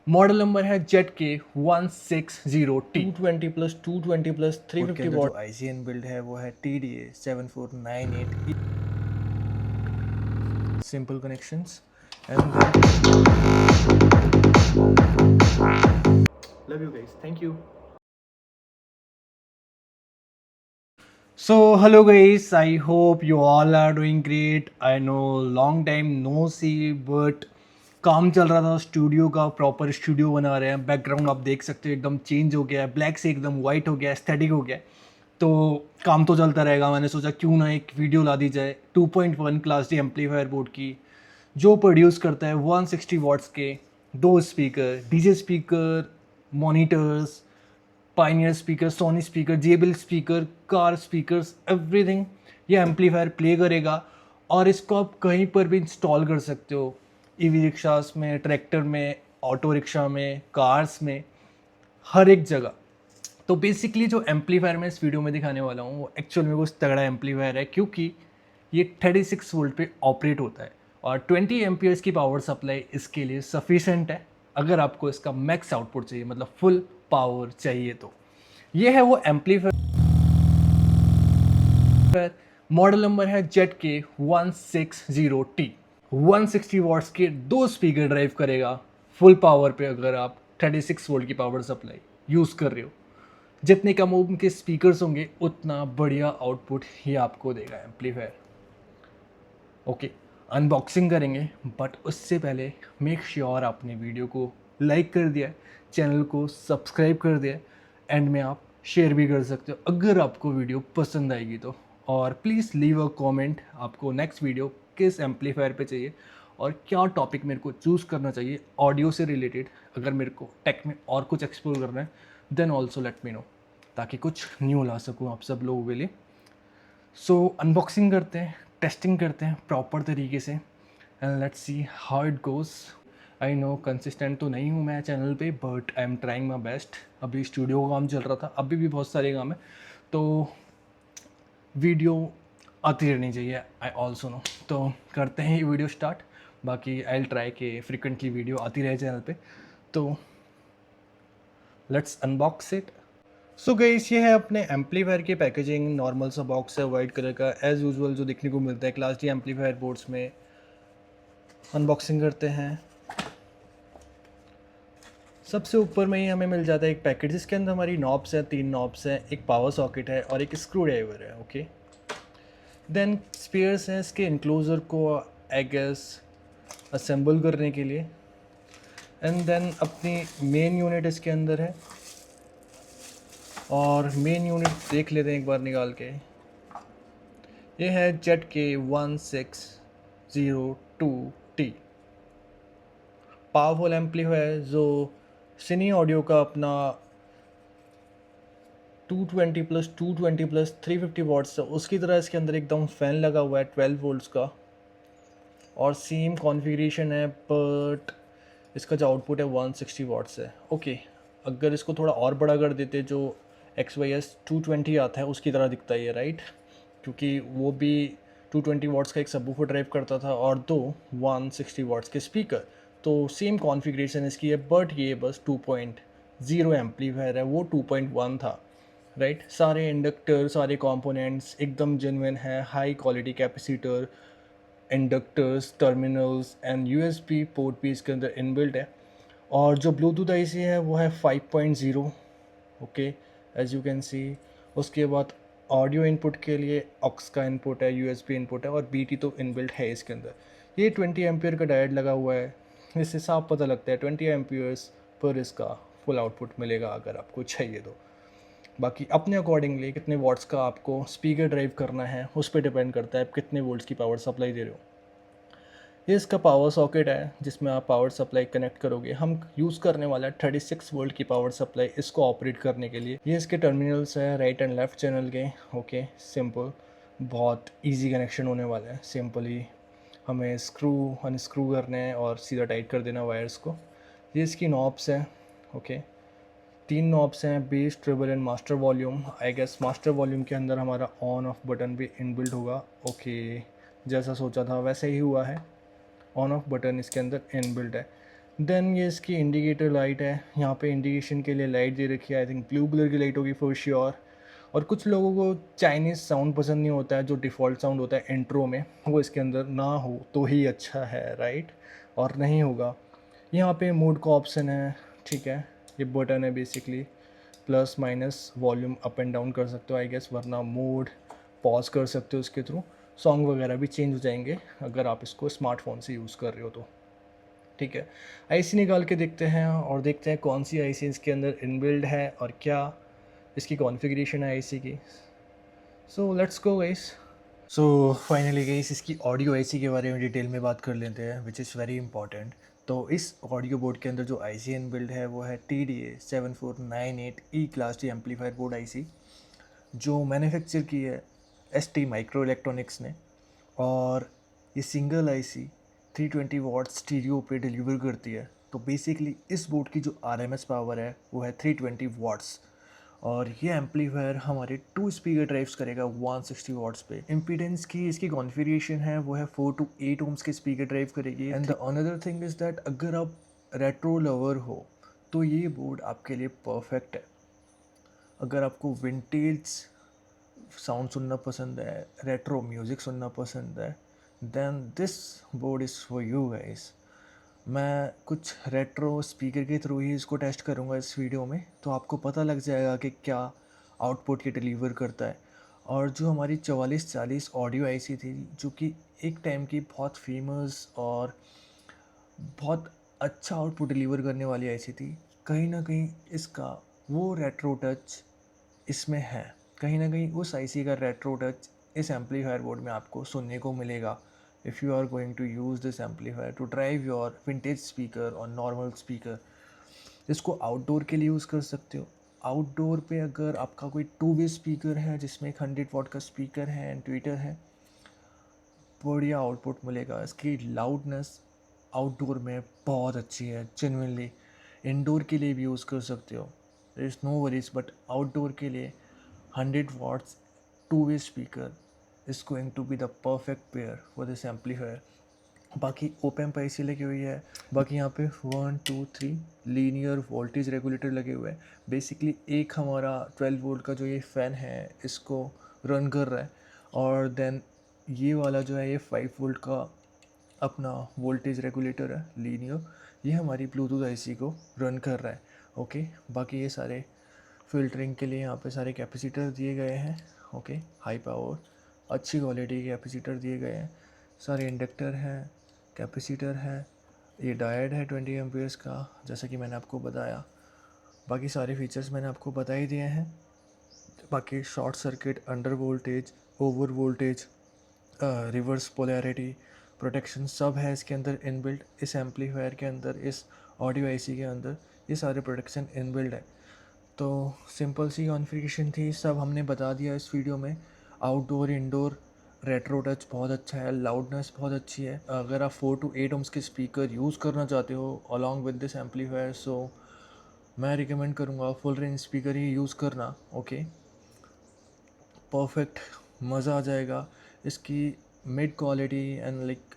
Model number है ZK160T। 220 plus 220 plus 350 जो what ICN build है वो है TDA 7498 simple connections and love you guys, thank you. So hello guys, I hope you all are doing great. I know long time no see, but काम चल रहा था studio का, proper studio बना रहे हैं। बैकग्राउंड आप देख सकते हो एकदम चेंज हो गया है, ब्लैक से एकदम वाइट हो गया, एस्थेटिक हो गया है। तो काम तो चलता रहेगा। मैंने सोचा क्यों ना एक वीडियो ला दी जाए 2.1 क्लास डी एम्पलीफायर बोर्ड की, जो प्रोड्यूस करता है 160 वॉट्स के दो speaker, DJ speaker, monitors, Pioneer speaker, Sony speaker, JBL speaker, car speakers, everything ये एम्पलीफायर प्ले करेगा। और इसको आप कहीं पर भी इंस्टॉल कर सकते हो, ईवी रिक्शास में, ट्रैक्टर में, ऑटो रिक्शा में, कार्स में, हर एक जगह। तो बेसिकली जो एम्पलीफायर मैं इस वीडियो में दिखाने वाला हूँ वो एक्चुअल में कुछ तगड़ा एम्पलीफायर है, क्योंकि ये 36 वोल्ट पे ऑपरेट होता है और 20 एम्पियर्स की पावर सप्लाई इसके लिए सफिशेंट है। अगर आपको इसका मैक्स आउटपुट चाहिए, मतलब फुल पावर चाहिए, तो ये है वो एम्पलीफायर। मॉडल नंबर है ZK160T। 160 वॉट्स के दो स्पीकर ड्राइव करेगा फुल पावर पे। अगर आप 36 वोल्ट की पावर सप्लाई यूज़ कर रहे हो, जितने कम उनके स्पीकर्स होंगे उतना बढ़िया आउटपुट ही आपको देगा एम्पलीफायर। ओके, अनबॉक्सिंग करेंगे, बट उससे पहले मेक श्योर आपने वीडियो को लाइक कर दिया है, चैनल को सब्सक्राइब कर दिया है, एंड में आप शेयर भी कर सकते हो अगर आपको वीडियो पसंद आएगी तो। और प्लीज़ लीव अ कमेंट, आपको नेक्स्ट वीडियो किस एम्पलीफायर पे चाहिए और क्या टॉपिक मेरे को चूज़ करना चाहिए ऑडियो से रिलेटेड। अगर मेरे को टेक में और कुछ एक्सप्लोर करना है then also let me know, ताकि कुछ न्यू ला सकूँ आप सब लोगों के लिए। सो अनबॉक्सिंग करते हैं, टेस्टिंग करते हैं प्रॉपर तरीके से, and let's see how it goes. I know consistent तो नहीं हूँ मैं चैनल पे, but I am trying my best. अभी स्टूडियो का काम चल रहा था, अभी भी बहुत सारे काम है, तो वीडियो आती रहनी चाहिए, आई ऑल्सो नो। तो करते हैं ये वीडियो स्टार्ट। बाकी आई विल ट्राई कि फ्रिक्वेंटली वीडियो आती रहे चैनल पे। तो let's unbox it. So guys, ये है अपने एम्पलीफायर की पैकेजिंग। नॉर्मल सा बॉक्स है वाइट कलर का, एज़ यूजुअल जो देखने को मिलता है क्लास डी एम्पलीफायर बोर्ड्स में। अनबॉक्सिंग करते हैं। सबसे ऊपर में ही हमें मिल जाता है एक पैकेट, जिसके अंदर हमारी नॉब्स हैं, 3 नॉब्स हैं, एक पावर सॉकेट है और एक स्क्रू ड्राइवर है। ओके, देन स्पेयर्स हैं इसके इंक्लोजर को आई गेस असेंबल करने के लिए। एंड देन अपनी मेन यूनिट इसके अंदर है, और मेन यूनिट देख लेते हैं एक बार निकाल के। ये है ZK1602T, पावरफुल एम्पलीफायर जो सिनी ऑडियो का अपना 220 प्लस 220 प्लस 350 वॉट्स है, उसकी तरह इसके अंदर एकदम फ़ैन लगा हुआ है 12 वोल्ट्स का, और सेम कॉन्फ़िगरेशन है, बट इसका जो आउटपुट है 160 वॉट्स है। ओके, अगर इसको थोड़ा और बड़ा कर देते, जो XYS 220 आता है उसकी तरह दिखता है ये, राइट? क्योंकि वो भी 220 वॉट्स का एक सबवूफर ड्राइव करता था और दो 160 वॉट्स के स्पीकर। तो सेम कॉन्फ़िगरेशन इसकी है, बट ये बस 2.0 एम्पलीफायर है, वो 2.1 था, राइट? सारे इंडक्टर, सारे कंपोनेंट्स एकदम जेन्युइन है, high quality capacitor, inductors, terminals and USB port भी इसके अंदर इनबिल्ट है। और जो ब्लूटूथ IC है वो है 5.0। Okay, as you can see. उसके बाद ऑडियो इनपुट के लिए ऑक्स का इनपुट है, USB इनपुट है, और BT तो इनबिल्ट है इसके अंदर। ये 20 एम्पियर का डायोड लगा हुआ है, इससे साफ पता लगता है 20 एम्पियर्स पर इसका फुल आउटपुट मिलेगा अगर आपको चाहिए तो। बाकी अपने अकॉर्डिंगली कितने वॉट्स का आपको स्पीकर ड्राइव करना है उस पर डिपेंड करता है आप कितने वोल्ट्स की पावर सप्लाई दे रहे हो। ये इसका पावर सॉकेट है जिसमें आप पावर सप्लाई कनेक्ट करोगे। हम यूज़ करने वाला है 36 वोल्ट की पावर सप्लाई इसको ऑपरेट करने के लिए। ये इसके टर्मिनल्स है राइट एंड लेफ्ट चैनल के। ओके, सिंपल, बहुत इजी कनेक्शन होने वाला है। सिंपली हमें स्क्रू अनस्क्रू करने हैं और सीधा टाइट कर देना वायर्स को। ये इसकी नॉब्स हैं। ओके, 3 नॉब्स हैं, bass, treble and master volume. I guess master volume के अंदर हमारा ऑन ऑफ बटन भी इनबिल्ट होगा। ओके, जैसा सोचा था वैसे ही हुआ है, ऑन ऑफ बटन इसके अंदर इनबिल्ट है। देन ये इसकी इंडिकेटर लाइट है, यहाँ पे इंडिकेशन के लिए लाइट दे रखी है, आई थिंक ब्लू कलर की लाइट होगी फॉर श्योर। और कुछ लोगों को चाइनीज़ साउंड पसंद नहीं होता है, जो डिफ़ॉल्ट साउंड होता है इंट्रो में, वो इसके अंदर ना हो तो ही अच्छा है, राइट? और नहीं होगा। यहाँ पे मोड का ऑप्शन है, ठीक है, ये बटन है basically, plus minus volume up and down कर सकते हो आई गेस, वरना मोड पॉज कर सकते हो इसके थ्रू। सॉन्ग वगैरह भी चेंज हो जाएंगे अगर आप इसको स्मार्टफोन से यूज़ कर रहे हो तो, ठीक है। आईसी निकाल के देखते हैं और देखते हैं कौन सी आईसी इसके अंदर इनबिल्ड है और क्या इसकी कॉन्फ़िगरेशन है आईसी की। सो let's go guys. So finally guys, इसकी ऑडियो आईसी के बारे में डिटेल में बात कर लेते हैं, विच इज़ वेरी इंपॉर्टेंट। तो इस ऑडियो बोर्ड के अंदर जो आईसी इनबिल्ड है वो है TDA7498 class D amplifier board IC, जो मैन्युफैक्चर की है ST माइक्रो इलेक्ट्रॉनिक्स ने। और ये सिंगल आईसी 320 वाट स्टीरियो पे डिलीवर करती है। तो बेसिकली इस बोर्ड की जो RMS पावर है वो है 320 वाट्स। और ये एम्पलीफायर हमारे 2 स्पीकर ड्राइव्स करेगा 160 वाट्स पे। इम्पीडेंस की इसकी कॉन्फ़िगरेशन है वो है 4 to 8 ओम्स के स्पीकर ड्राइव करेगी। And the another thing is that अगर आप रेट्रो लवर हो तो ये बोर्ड आपके लिए परफेक्ट है। अगर आपको विंटेज साउंड सुनना पसंद है, रेट्रो म्यूज़िक सुनना पसंद है, then this board is for you guys. मैं कुछ रेट्रो स्पीकर के थ्रू ही इसको टेस्ट करूँगा इस वीडियो में, तो आपको पता लग जाएगा कि क्या आउटपुट ये डिलीवर करता है। और जो हमारी 4440 ऑडियो आईसी थी, जो कि एक टाइम की बहुत फेमस और बहुत अच्छा आउटपुट डिलीवर करने वाली आईसी थी, कहीं ना कहीं इसका वो रेट्रो टच इसमें है। कहीं ना कहीं उस आईसी का रेट्रो टच इस एम्पलीफायर बोर्ड में आपको सुनने को मिलेगा। If you are going to use this amplifier to drive your vintage speaker और नॉर्मल स्पीकर, इसको आउटडोर के लिए यूज़ कर सकते हो। आउटडोर पे अगर आपका कोई 2 वे स्पीकर है जिसमें एक 100 वाट का स्पीकर है एंड ट्विटर है, बढ़िया आउटपुट मिलेगा। इसकी लाउडनेस आउटडोर में बहुत अच्छी है जेन्युइनली। इंडोर के लिए भी यूज़ कर सकते हो, there is no worries, but outdoor के लिए 100 watts 2 way speaker is going to be the perfect pair for this amplifier. बाकी ओपैम्प आईसी लगी हुई है। बाकी यहाँ पे 1 2 3 लीनियर वोल्टेज रेगुलेटर लगे हुए हैं। बेसिकली एक हमारा 12 वोल्ट का जो ये फ़ैन है इसको रन कर रहा है, और देन ये वाला जो है ये 5 वोल्ट का अपना वोल्टेज रेगुलेटर है लीनियर, ये हमारी ब्लूटूथ आईसी को रन कर रहा है। ओके, बाकी ये सारे फ़िल्टरिंग के लिए यहाँ पे सारे कैपेसिटर दिए गए हैं। ओके, हाई पावर अच्छी क्वालिटी के कैपेसिटर दिए गए हैं, सारे इंडक्टर हैं, कैपेसिटर है, ये डायोड है 20 एम्पियर्स का, जैसा कि मैंने आपको बताया। बाकी सारे फीचर्स मैंने आपको बता ही दिए हैं। बाकी short circuit, under voltage, over voltage, reverse polarity protection सब है इसके अंदर इनबिल्ट। इस एम्पलीफायर के अंदर, इस ऑडियो आईसी के अंदर ये सारे प्रोटेक्शन इनबिल्ट है। तो सिंपल सी कॉन्फ़िगरेशन थी, सब हमने बता दिया इस वीडियो में। आउटडोर इंडोर रेट्रो टच बहुत अच्छा है, लाउडनेस बहुत अच्छी है। अगर आप 4 to 8 ओम्स के स्पीकर यूज़ करना चाहते हो अलॉन्ग विद दिस एम्पलीफायर, सो मैं रिकमेंड करूँगा फुल रेंज स्पीकर ही यूज़ करना। ओके, परफेक्ट, मज़ा आ जाएगा। इसकी mid quality and like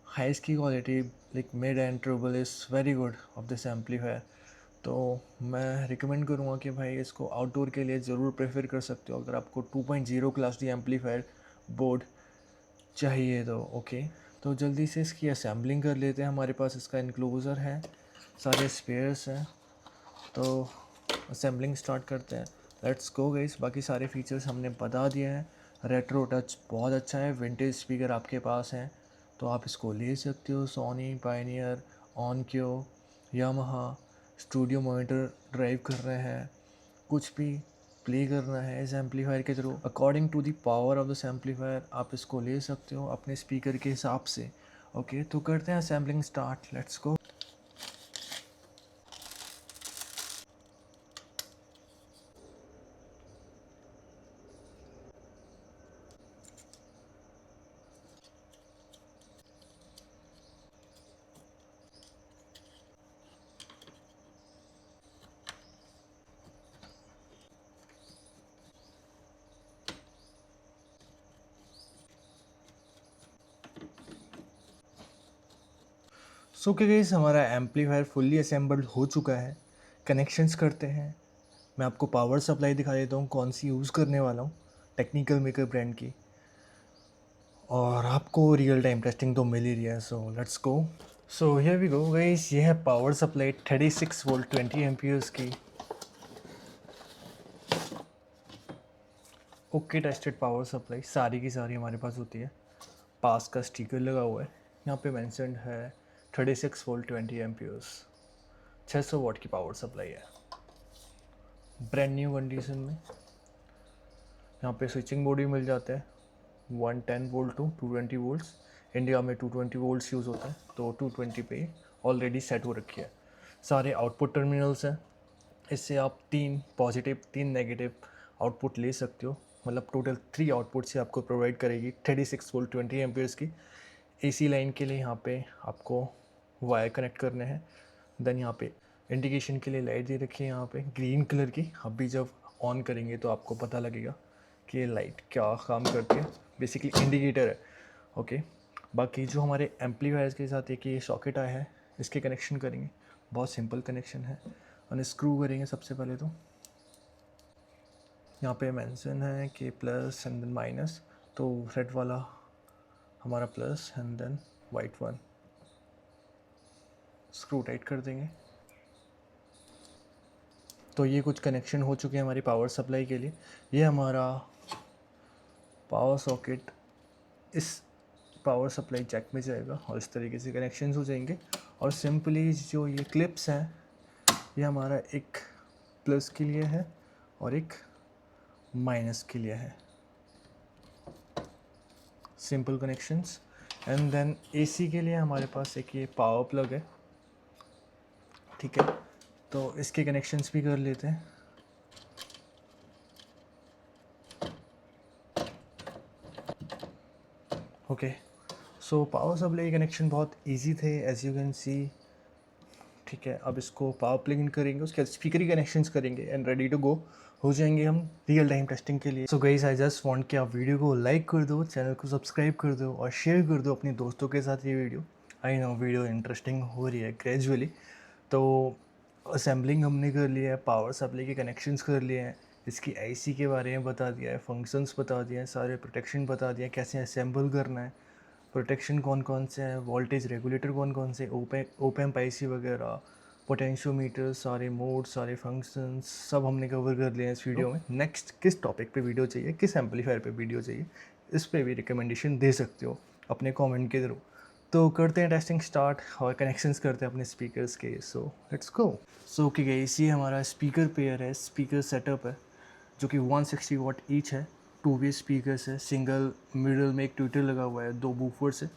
highs की quality, like mid and treble is very good of this amplifier. तो मैं रिकमेंड करूँगा कि भाई इसको आउटडोर के लिए ज़रूर प्रेफर कर सकते हो अगर आपको 2.0 क्लास डी एम्पलीफायर बोर्ड चाहिए तो। ओके, तो जल्दी से इसकी असेंबलिंग कर लेते हैं। हमारे पास इसका इनक्लोज़र है, सारे स्पेयर्स हैं, तो असेंबलिंग स्टार्ट करते हैं। Let's go guys. बाकी सारे फीचर्स हमने बता दिए हैं। रेट्रो टच बहुत अच्छा है, विंटेज स्पीकर आपके पास हैं तो आप इसको ले सकते हो। Sony, Pioneer, Onkyo, Yamaha studio monitor drive कर रहे हैं, कुछ भी प्ले करना है इस एम्पलीफायर के through according to the power of this amplifier आप इसको ले सकते हो अपने स्पीकर के हिसाब से। ओके, तो करते हैं असेंबलिंग स्टार्ट, लेट्स गो। सो कि गाइस हमारा एम्पलीफायर फुल्ली असेंबल्ड हो चुका है। कनेक्शंस करते हैं। मैं आपको पावर सप्लाई दिखा देता हूँ कौन सी यूज़ करने वाला हूँ, टेक्निकल मेकर ब्रांड की, और आपको रियल टाइम टेस्टिंग तो मिल ही रही है। So let's go. So here we go guys, ये है पावर सप्लाई 36 वोल्ट 20 एम्पियर्स की। ओके टेस्टेड पावर सप्लाई सारी की सारी हमारे पास होती है। पास का स्टिकर लगा हुआ है, यहाँ पे मेंशन्ड है 36 वोल्ट 20 एम्पियर्स, 600 वाट की पावर सप्लाई है, ब्रांड न्यू कंडीशन में। यहाँ पे स्विचिंग बोर्ड भी मिल जाते हैं 110 वोल्ट टू 220 वोल्ट्स। इंडिया में 220 वोल्ट्स यूज़ होता है, तो 220 पे ऑलरेडी सेट हो रखी है। सारे आउटपुट टर्मिनल्स हैं, इससे आप 3 पॉजिटिव 3 नेगेटिव आउटपुट ले सकते हो। मतलब टोटल 3 आउटपुट से आपको प्रोवाइड करेगी 36 वोल्ट 20 एम्पियर्स की। एसी लाइन के लिए यहाँ पे आपको वायर कनेक्ट करने हैं। देन यहाँ पे इंडिकेशन के लिए लाइट दे रखी है यहाँ पे ग्रीन कलर की। अभी जब ऑन करेंगे तो आपको पता लगेगा कि ये लाइट क्या काम करती है, बेसिकली इंडिकेटर है। ओके, बाकी जो हमारे एम्पलीफायर्स के साथ एक ये सॉकेट आया है, इसके कनेक्शन करेंगे। बहुत सिंपल कनेक्शन है, अनस्क्रू करेंगे सबसे पहले। तो यहाँ पे मेंशन है कि प्लस एंड देन माइनस, तो रेड वाला हमारा plus and then white one. Screw tight कर देंगे। तो ये कुछ कनेक्शन हो चुके हैं हमारी पावर सप्लाई के लिए। ये हमारा पावर सॉकेट इस पावर सप्लाई जैक में जाएगा और इस तरीके से कनेक्शन हो जाएंगे। और सिंपली जो ये क्लिप्स हैं, ये हमारा एक प्लस के लिए है और एक माइनस के लिए है। Simple connections. And then AC के लिए हमारे पास एक ये पावर प्लग है, ठीक है। तो इसके कनेक्शंस भी कर लेते हैं। Okay, so power supply connection बहुत इजी थे एज यू कैन सी, ठीक है। अब इसको पावर प्लग इन करेंगे, उसके बाद स्पीकर ही कनेक्शंस करेंगे एंड रेडी टू गो हो जाएंगे हम रियल टाइम टेस्टिंग के लिए। So guys, I just want कि आप वीडियो को लाइक कर दो, चैनल को सब्सक्राइब कर दो और शेयर कर दो अपने दोस्तों के साथ ये video. I know video interesting हो रही है ग्रेजुअली। तो असेंबलिंग हमने कर लिया है, पावर सप्लाई के कनेक्शंस कर लिए हैं, इसकी आईसी के बारे में बता दिया है, फंक्शंस बता दिए हैं, सारे प्रोटेक्शन बता दिया है, कैसे असेंबल करना है, प्रोटेक्शन कौन कौन से हैं, वोल्टेज रेगुलेटर कौन कौन से, ओपैम्प आईसी वगैरह, पोटेंशियोमीटर, सारे मोड, सारे फंक्शंस सब हमने कवर कर लिए हैं इस वीडियो में। नेक्स्ट किस टॉपिक पे वीडियो चाहिए, किस एम्पलीफायर पे वीडियो चाहिए, इस पे भी रिकमेंडेशन दे सकते हो अपने कमेंट के थ्रू। तो करते हैं टेस्टिंग स्टार्ट और कनेक्शंस करते हैं अपने स्पीकर्स के। सो let's go. So okay guys, ये हमारा स्पीकर पेयर है, स्पीकर सेटअप है, जो कि 160 वाट ईच है। 2 वे स्पीकर्स है, सिंगल मिडल में एक ट्विटर लगा हुआ है, 2 बूफर्स है,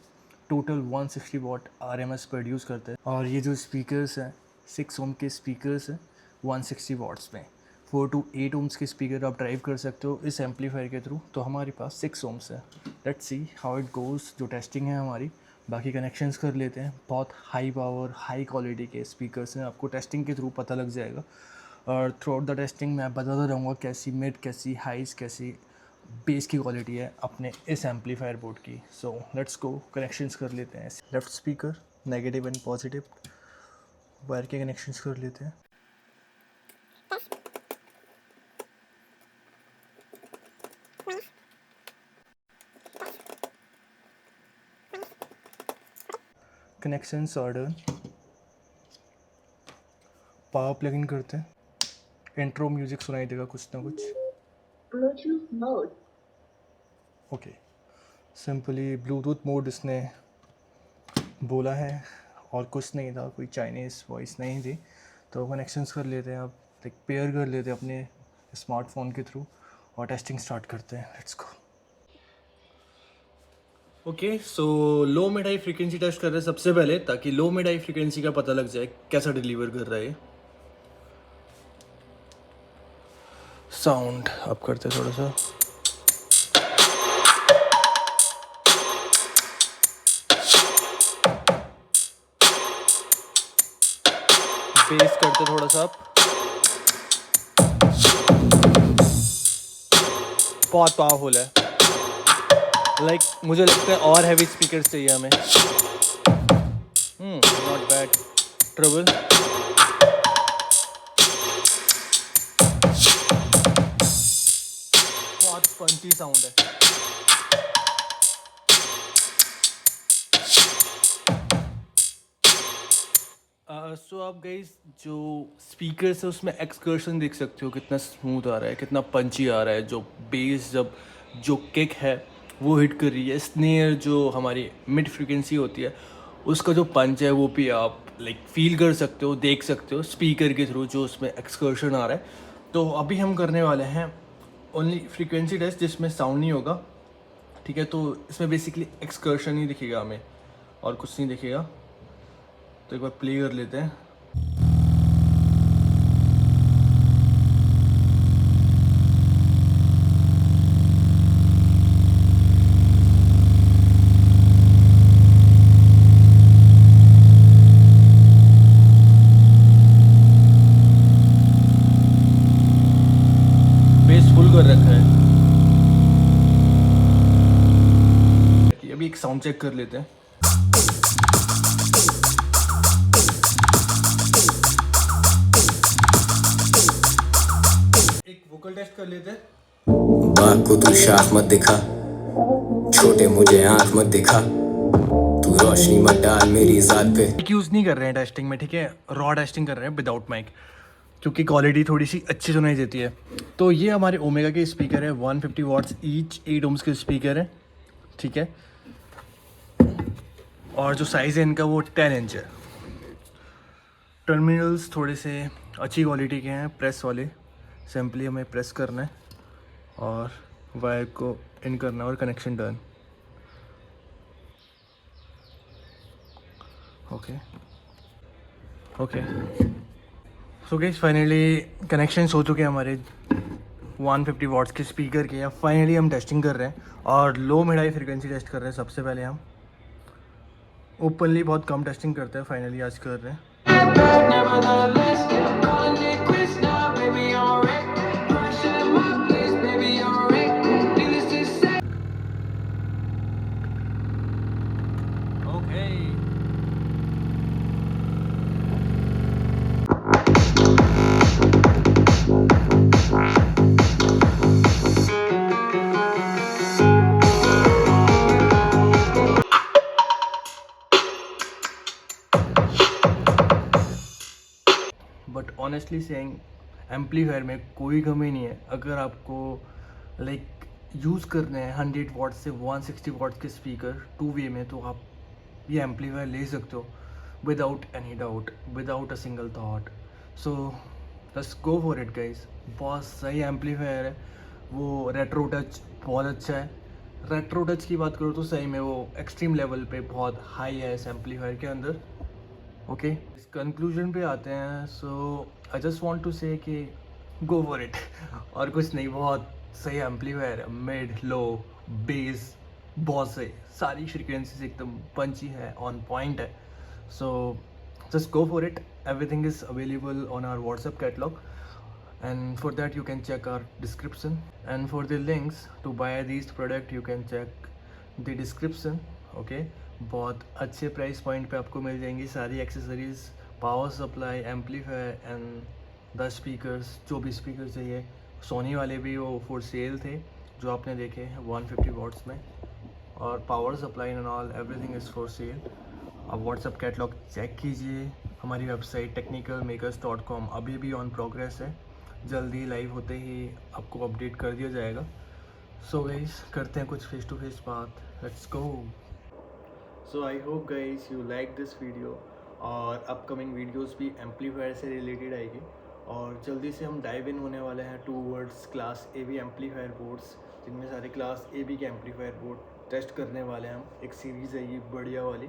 टोटल 160 वाट RMS प्रोड्यूस करते हैं। और ये जो स्पीकर्स हैं 6 ओम के स्पीकर्स हैं 160 वाट्स में। 4 to 8 ओम्स के स्पीकर आप ड्राइव कर सकते हो इस एम्पलीफायर के थ्रू। तो हमारे पास 6 ओम्स है। Let's see how it goes. जो टेस्टिंग है हमारी, बाकी कनेक्शंस कर लेते हैं। बहुत हाई पावर हाई क्वालिटी के स्पीकर्स हैं, आपको टेस्टिंग के थ्रू पता लग जाएगा। और थ्रू आउट द टेस्टिंग मैं बताता रहूँगा कैसी मिड, कैसी हाइस, कैसी बेस की क्वालिटी है अपने इस एम्पलीफायर बोर्ड की। सो लेट्स गो, कनेक्शंस कर लेते हैं। Left speaker negative and positive wire के कनेक्शंस कर लेते हैं। Connections are done. Power plug in करते हैं। इंट्रो म्यूजिक सुनाई देगा कुछ ना कुछ। Bluetooth mode. Okay, simply Bluetooth mode इसने बोला है और कुछ नहीं था, कोई चाइनीज़ वॉइस नहीं थी। तो कनेक्शंस कर लेते हैं, अब एक पेयर कर लेते हैं अपने स्मार्टफोन के थ्रू और टेस्टिंग स्टार्ट करते हैं। Let's go. Okay, so low mid high frequency test कर रहे हैं सबसे पहले, ताकि लो मिड हाई फ्रीक्वेंसी का पता लग जाए कैसा डिलीवर कर रहा है। साउंड अप करते हैं थोड़ा सा। बेस करते थोड़ा सा अप। बहुत पावरफुल है। मुझे लगता है और हैवी स्पीकर्स चाहिए हमें। Not at trouble. बहुत पंची साउंड है। सो आप गाइस जो स्पीकर्स है उसमें एक्सकर्शन देख सकते हो कितना स्मूथ आ रहा है, कितना पंची आ रहा है। जो बेस जब जो किक है वो हिट कर रही है, स्नेयर जो हमारी मिड फ्रीक्वेंसी होती है उसका जो पंच है वो भी आप लाइक फील कर सकते हो, देख सकते हो स्पीकर के थ्रू जो उसमें एक्सकर्शन आ रहा है। तो अभी हम करने वाले हैं ओनली फ्रीक्वेंसी टेस्ट जिसमें साउंड नहीं होगा, ठीक है। तो इसमें बेसिकली एक्सकर्शन ही दिखेगा हमें और कुछ नहीं दिखेगा। तो एक बार प्ले कर लेते हैं। बेस फुल कर रखा है। अभी एक साउंड चेक कर लेते हैं। एक वोकल टेस्ट कर लेते हैं। बाग को तू शाख मत दिखा, छोटे मुझे आंख मत दिखा, तू रोशनी मत डाल मेरी जात पे। माइक यूज़ नहीं कर रहे हैं टेस्टिंग में, ठीक है। रॉ टेस्टिंग कर रहे हैं विदाउट माइक, क्योंकि क्वालिटी थोड़ी सी अच्छी सुनाई देती है। तो ये हमारे ओमेगा के स्पीकर है, 150 वाट्स ईच, 8 ओम्स के स्पीकर है, ठीक है। और जो साइज़ है इनका वो 10 इंच है। टर्मिनल्स थोड़े से अच्छी क्वालिटी के हैं, प्रेस वाले। सिंपली हमें प्रेस करना है और वायर को इन करना है और connection done. Okay okay. So guys finally connections हो चुके हैं हमारे 150 वाट्स के स्पीकर के। अब फाइनली हम टेस्टिंग कर रहे हैं और लो मिड हाई फ्रिक्वेंसी टेस्ट कर रहे हैं। सबसे पहले हम ओपनली बहुत कम टेस्टिंग करते हैं, फाइनली आज कर रहे हैं। Okay but honestly saying amplifier में कोई कमी नहीं है। अगर आपको लाइक यूज़ करने हैं 100 वाट से 160 वाट के स्पीकर 2 वे में, तो आप ये एम्पलीफायर ले सकते हो without any doubt, without a single thought. So just go for it guys. बहुत सही एम्पलीफायर है वो। रेट्रो टच बहुत अच्छा है। रेट्रो टच की बात करो तो सही में वो एक्सट्रीम लेवल पे बहुत हाई है इस एम्पलीफायर के अंदर। ओके इस कंक्लूजन पे आते हैं। सो आई जस्ट वांट टू से कि गो फॉर इट और कुछ नहीं। बहुत सही एम्पलीफायर है, मिड लो बेस बहुत सही, सारी फ्रीक्वेंसीज एकदम पंची है, ऑन पॉइंट है। So just go for it. Everything is available on our WhatsApp catalogue and for that you can check our description, and for the links to buy these product you can check the description. okay बहुत अच्छे price point पे आपको मिल जाएंगी सारी accessories, power supply, amplifier and the speakers. जो भी speaker चाहिए, सोनी वाले भी वो फॉर सेल थे जो आपने देखे 150 वाट्स में, और power supply and all everything is for sale. आप व्हाट्सएप कैटलॉग चेक कीजिए। हमारी वेबसाइट technicalmakers.com अभी भी ऑन प्रोग्रेस है, जल्दी लाइव होते ही आपको अपडेट कर दिया जाएगा। सो गाइस करते हैं कुछ फेस टू फेस बात, let's go. So I hope guys you like this video, और अपकमिंग वीडियोस भी एम्पलीफायर से रिलेटेड आएगी। और जल्दी से हम डाइव इन होने वाले हैं towards class A B amplifier boards, जिनमें सारे क्लास ए बी के एम्पलीफायर बोर्ड टेस्ट करने वाले हैं हम। एक सीरीज़ है ये बढ़िया वाली।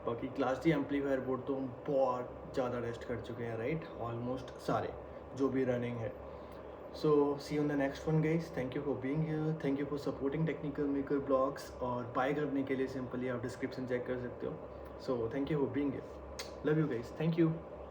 बाकी क्लास डी एम्पलीफायर बोर्ड तो हम बहुत ज़्यादा टेस्ट कर चुके हैं, राइट, ऑलमोस्ट सारे जो भी रनिंग है। So see you on the next one guys. Thank you for being here. Thank you for supporting Technical Maker blogs. और बाय करने के लिए सिंपली आप डिस्क्रिप्शन चेक कर सकते हो। So thank you for being here. Love you guys. Thank you.